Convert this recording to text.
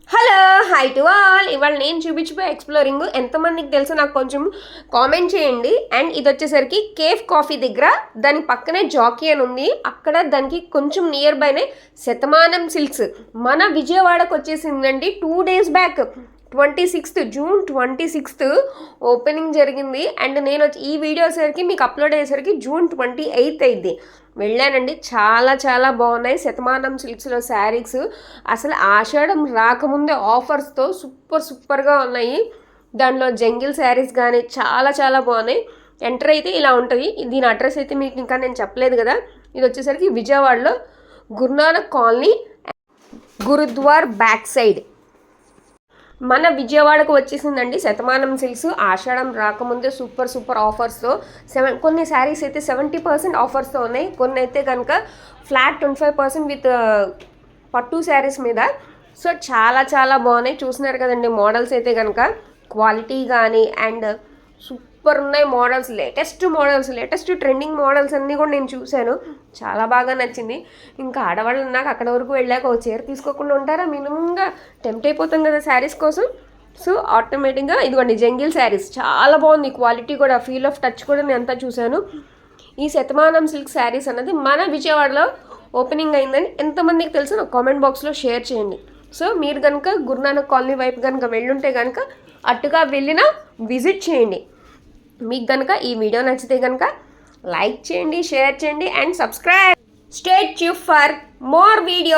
Hello hi to all. ఇవాళ నేను చూపించిపోయే exploring ఎంతమందికి తెలుసో నాకు కొంచెం కామెంట్ చేయండి. అండ్ ఇది వచ్చేసరికి కేఫ్ కాఫీ దగ్గర, దాని పక్కనే జాకీ అని ఉంది, అక్కడ దానికి కొంచెం నియర్ బైనే శతమానం సిల్క్స్ మన విజయవాడకు వచ్చేసిందండి. 2 days back 26th June 26th opening జరిగింది. అండ్ నేను ఈ వీడియో వచ్చేసరికి మీకు అప్లోడ్ అయ్యేసరికి జూన్ 28th అయింది. వెళ్ళానండి, చాలా చాలా బాగున్నాయి శతమానం సిల్క్స్లో శారీస్. అసలు ఆషాఢం రాకముందే ఆఫర్స్తో సూపర్గా ఉన్నాయి. దాంట్లో జంగిల్ శారీస్ కానీ చాలా చాలా బాగున్నాయి. ఎంటర్ అయితే ఇలా ఉంటుంది. దీని అడ్రస్ అయితే మీకు ఇంకా నేను చెప్పలేదు కదా. ఇది వచ్చేసరికి విజయవాడలో Guru Nanak colony, gurdwara back side మన విజయవాడకు వచ్చేసిందండి శతమానం సిల్క్స్. ఆషాఢం రాకముందే సూపర్ ఆఫర్స్తో కొన్ని శారీస్ అయితే 70% ఆఫర్స్తో ఉన్నాయి. కొన్ని అయితే కనుక ఫ్లాట్ 25% విత్ పట్టు శారీస్ మీద. సో చాలా చాలా బాగున్నాయి. చూస్తున్నారు కదండి మోడల్స్ అయితే కనుక క్వాలిటీ కానీ అండ్ సూపర్ ఉన్నాయి మోడల్స్. లేటెస్ట్ ట్రెండింగ్ మోడల్స్ అన్నీ కూడా నేను చూశాను, చాలా బాగా నచ్చింది. ఇంకా ఆడవాళ్ళు నాకు అక్కడ వరకు వెళ్ళాక ఒక చీర తీసుకోకుండా ఉంటారా? మినిమంగా టెంప్ట్ అయిపోతాం కదా శారీస్ కోసం. సో ఆటోమేటిక్గా ఇదిగోండి జంగిల్ శారీస్ చాలా బాగుంది. క్వాలిటీ కూడా, ఫీల్ ఆఫ్ టచ్ కూడా నేను అంతా చూశాను. ఈ శతమానం సిల్క్ శారీస్ అన్నది మన విజయవాడలో ఓపెనింగ్ అయిందని ఎంతమందికి తెలుసు నాకు కామెంట్ బాక్స్లో షేర్ చేయండి. సో మీరు కనుక గురునానక్ కాలనీ వైపు కనుక వెళ్ళుంటే కనుక అటుగా వెళ్ళినా విజిట్ చేయండి. మీకు కనుక ఈ వీడియో నచ్చితే కనుక లైక్ చేయండి, షేర్ చేయండి and subscribe. Stay tune for more video.